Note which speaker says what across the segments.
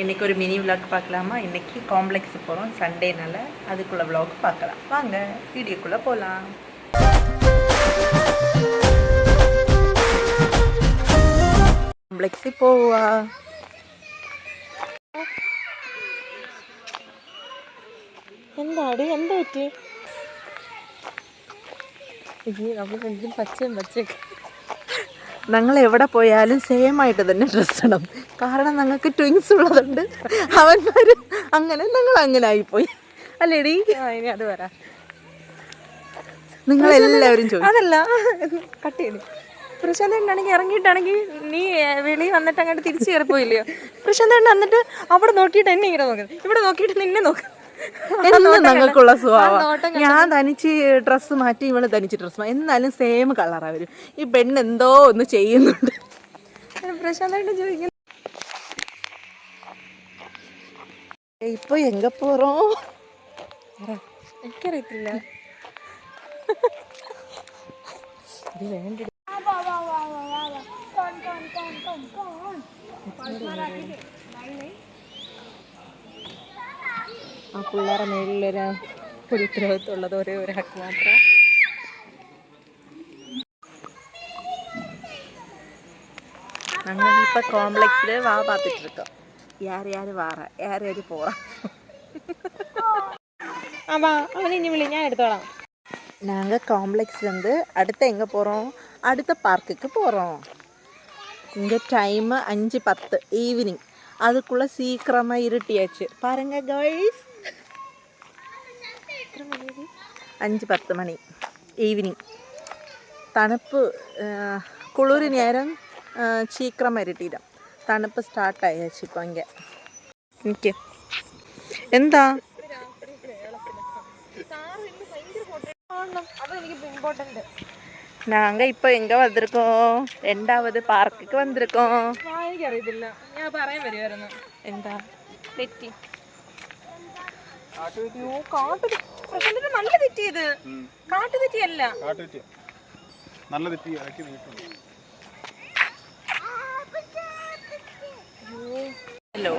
Speaker 1: இன்றைக்கி ஒரு mini vlog பார்க்கலாமா? இன்றைக்கி காம்ப்ளெக்ஸு போகிறோம், சண்டேனால அதுக்குள்ளே விளாக் பார்க்கலாம். வாங்க வீடியோக்குள்ளே போகலாம். காம்ப்ளெக்ஸு போவா എന്താടി എന്താ പറ്റി? ഞങ്ങൾ എവിടെ പോയാലും സെയിം ആയിട്ട് തന്നെ ഡ്രസ്സ് ഇടും. കാരണം ഞങ്ങൾക്ക് ട്വിൻസ് ഉള്ളതുകൊണ്ട് അവന്മാർ അങ്ങനെ ഞങ്ങൾ അങ്ങനെ ആയിപ്പോയി അല്ലേടി? ഇനി അത് വരാം. നിങ്ങളെല്ലാവരും ചോദിച്ചു അതല്ല കട്ട് ചെയ്തു. പ്രശാന്തേട്ടനാണെങ്കിൽ ഇറങ്ങിയിട്ടാണെങ്കിൽ നീ വെളി വന്നിട്ട് അങ്ങോട്ട് തിരിച്ചു കയറിപ്പോയില്ലയോ? പ്രശാന്തേട്ടൻ എന്നിട്ട് അവിടെ നോക്കിയിട്ട് എന്നെ ഇങ്ങനെ നോക്കുന്നത്, ഇവിടെ നോക്കിയിട്ട് നിന്നെ നോക്കുന്നത്. ഞങ്ങൾക്കുള്ള സ്വഭാവം. ഞാൻ തനിച്ച് ഡ്രസ്സ് മാറ്റി, ഇവള് തനിച്ച് ഡ്രസ്സ് മാറ്റി, എന്നാലും സെയിം കളറാ വരും. ഈ പെണ്ണ് എന്തോ ഒന്ന് ചെയ്യുന്നുണ്ട്. പ്രശാന്തായിട്ട് ചോദിക്കുന്നു ഇപ്പൊ എങ്ക പോറോ എനിക്കറിയത്തില്ല. ആ പിള്ളേരുടെ മേലിലൊരു ഉത്തരവാദിത്തമുള്ളത് ഒരേ ഒരു ഹക്ക് മാത്രം. ഞങ്ങളിപ്പോ കോംപ്ലക്സില് വാ പാത്തിട്ട് இருக்கோம். யார் யார் வாரா, யார் யார் போறா? ஆமா அவன் இனி விளி நான் எடுத்தோலாம். நாங்க காம்ப்ளெக்ஸ்ல இருந்து அடுத்து எங்க போறோம்? அடுத்த பார்க்குக்கு போறோம். இங்க டைம் 5:10 ஈவினிங். அதுக்குள்ள சீக்கிரமா இருட்டியாச்சு பாருங்க गाइस. 5:10 മണി ഈവനിങ്. തണുപ്പ് കുളിർ നേരം சீக்கிரம் இருட்டிட തണുപ്പ് സ്റ്റാർട്ടായാച്ചു ഇപ്പോൾ. ഇങ്ങനെ എനിക്ക് എന്താ நாங்கள் இப்போ எங்கே வந்திருக்கோம்? 2வது பார்க்குக்கு வந்திருக்கோம். എനിക്കറിയത്തില്ല, ഞാൻ പറയാൻ വരുമായിരുന്നു. എന്താ തെറ്റി? നല്ല തെറ്റിയത് കാട്ടു തെറ്റിയല്ല. ஹலோ,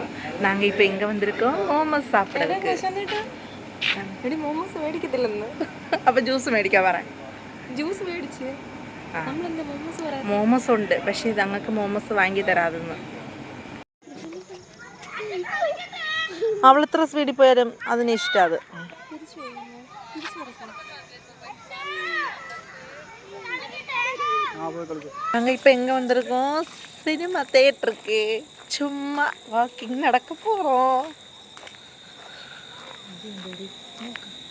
Speaker 1: நாங்கள் இப்போ எங்கே வந்திருக்கோம்? மோமோஸ் சாப்பிட்றதுக்கு. மோமோஸ் മേടിക്കത്തില്ലെന്ന്. അപ്പോൾ ജ്യൂസ് മേടിക്കാൻ പറയാം. ജ്യൂസ് മേടിച്ച് മോമോസ് ഉണ്ട്, പക്ഷേ ഞങ്ങൾക്ക് മോമോസ് വാങ്ങി തരാതെന്ന്. അവളെത്ര സ്പീഡിൽ പോയാലും അതിന് ഇഷ്ടം. അത് நாங்கள் இப்போ எங்கே வந்திருக்கோம்? சினிமா தேட்டருக்கு சும்மா வாக்கிங் நடக்க போகிறோம்.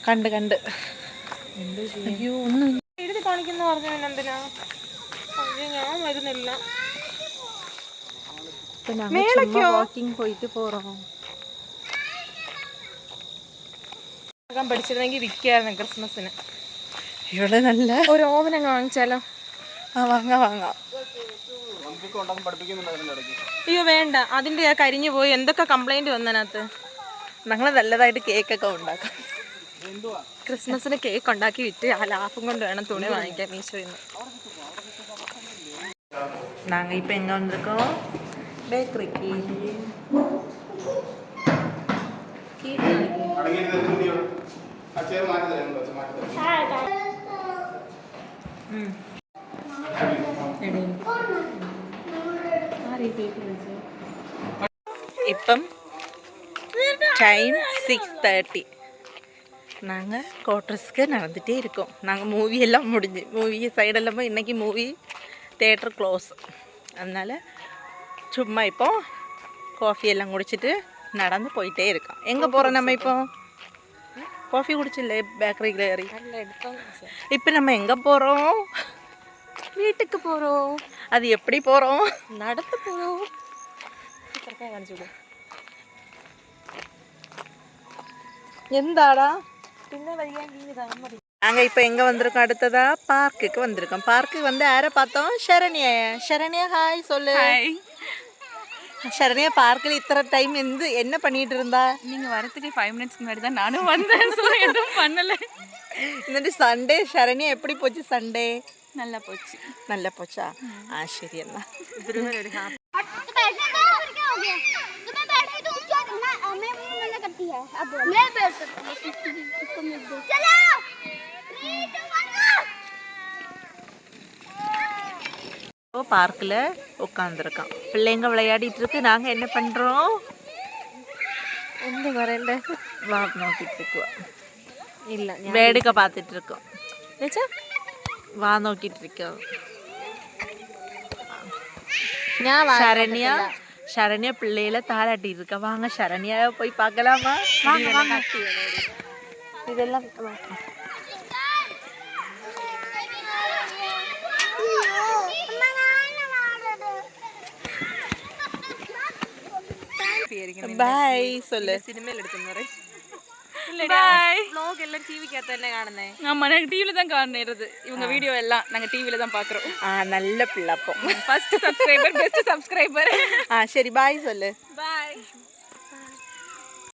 Speaker 1: കണ്ട് കണ്ട് അയ്യോ ഒന്നും എഴുതി കാണിക്കുന്ന പറഞ്ഞു. എന്തിനാ? അയ്യോ ഞാൻ വരുന്നില്ല. വാക്കിംഗ് പോയിട്ട് പോகிறோம். പഠിച്ചിരുന്നെങ്കിൽ വിൽക്കായിരുന്നു ക്രിസ്മസിന്. ഇവിടെ നല്ല ഒരു ഓവൻ അങ്ങ് വാങ്ങിച്ചാലോ? ആ വാങ്ങാം വാങ്ങാം. അയ്യോ വേണ്ട, അതിൻ്റെ കരിഞ്ഞു പോയി എന്തൊക്കെ കംപ്ലൈൻറ്റ് വന്നതിനകത്ത്. ഞങ്ങൾ നല്ലതായിട്ട് കേക്കൊക്കെ ഉണ്ടാക്കാം. ക്രിസ്മസിന് കേക്ക് ഉണ്ടാക്കി വിറ്റ് ആ ലാഭം കൊണ്ട് വേണം തുണി വാങ്ങിക്കാൻ മീശോയിൽ നിന്ന്. நாங்கள் இப்போ எங்கே வந்திருக்கோம்? பேக்கரிக்கு. ഇപ്പം டைம் 6:30. நாங்கள் கோட்ரஸ்க்கு நடந்துகிட்டே இருக்கோம். நாங்கள் மூவி எல்லாம் முடிஞ்சு, மூவி சைடெல்லாம் போய் இன்றைக்கி மூவி தேட்டர் க்ளோஸ். அதனால் சும்மா இப்போ காஃபி எல்லாம் குடிச்சிட்டு நடந்து போயிட்டே இருக்கோம். எங்கே போகிறோம் நம்ம இப்போ? காஃபி குடிச்சில்ல பேக்கரியில் ஏறி. இப்போ நம்ம எங்கே போகிறோம்? வீட்டுக்கு போகிறோம். அது எப்படி போகிறோம்? நடந்து போகிறோம். എന്താടാ പിന്നെ വരിക? நாங்கள் இப்போ எங்கே வந்திருக்கோம்? அடுத்ததா பார்க்குக்கு வந்திருக்கோம். பார்க்கு வந்து யாரை பார்த்தோம்? ஷரண்யா. ஷரண்யா ஹாய் சொல்லு. ஷரண்யா பார்க்கில் இத்தனை டைம் என்ன பண்ணிட்டு இருந்தா? நீங்கள் வரத்துக்கு 5 மினிட்ஸ்க்கு முன்னாடி தான் நானும் வந்தேன். ஸோ எதுவும் பண்ணலை. എന്നിട്ട് സൺഡേ ഷരണ്യ எப்படி போச்சு? സൺഡേ நல்லா போச்சு. நல்லா போச்சா? ആ ശരി. എന്നാൽ பார்க்கில் உட்காந்துருக்கோம். பிள்ளைங்க விளையாடிட்டு இருக்கு. நாங்கள் என்ன பண்ணுறோம்?
Speaker 2: എന്ത് പറയണ്ടേ?
Speaker 1: வா നോക്കിட்டு இருக்கோம்.
Speaker 2: ഇല്ല,
Speaker 1: വേടിക്ക பார்த்துட்டு இருக்கோம்.
Speaker 2: എന്നുവെച്ചാ
Speaker 1: വാ നോക്കിட்டு இருக்கோம்.
Speaker 2: ഞാൻ
Speaker 1: சரண்யா பிள்ளையில தாளாட்டிட்டு இருக்கா. வாங்க சரண்யாவை போய் பார்க்கலாமா? வாங்க வாங்க. இதெல்லாம் ബൈ சொல்லு.
Speaker 2: സിനിമയിൽ എടുക്കുന്നേ
Speaker 1: ബൈ.
Speaker 2: വ്ലോഗ് എല്ലാം ടിവിക്കകത്ത് തന്നെ കാണുന്നേ.
Speaker 3: ஆமா, நாங்க டிவில தான் காணுறது. இவங்க வீடியோ எல்லாம் நாங்க டிவில தான் பாக்குறோம்.
Speaker 1: நல்ல பிள்ளை அப்போ.
Speaker 3: First subscriber, best subscriber.
Speaker 1: சரி பாய் சொல்லு.
Speaker 3: பாய்.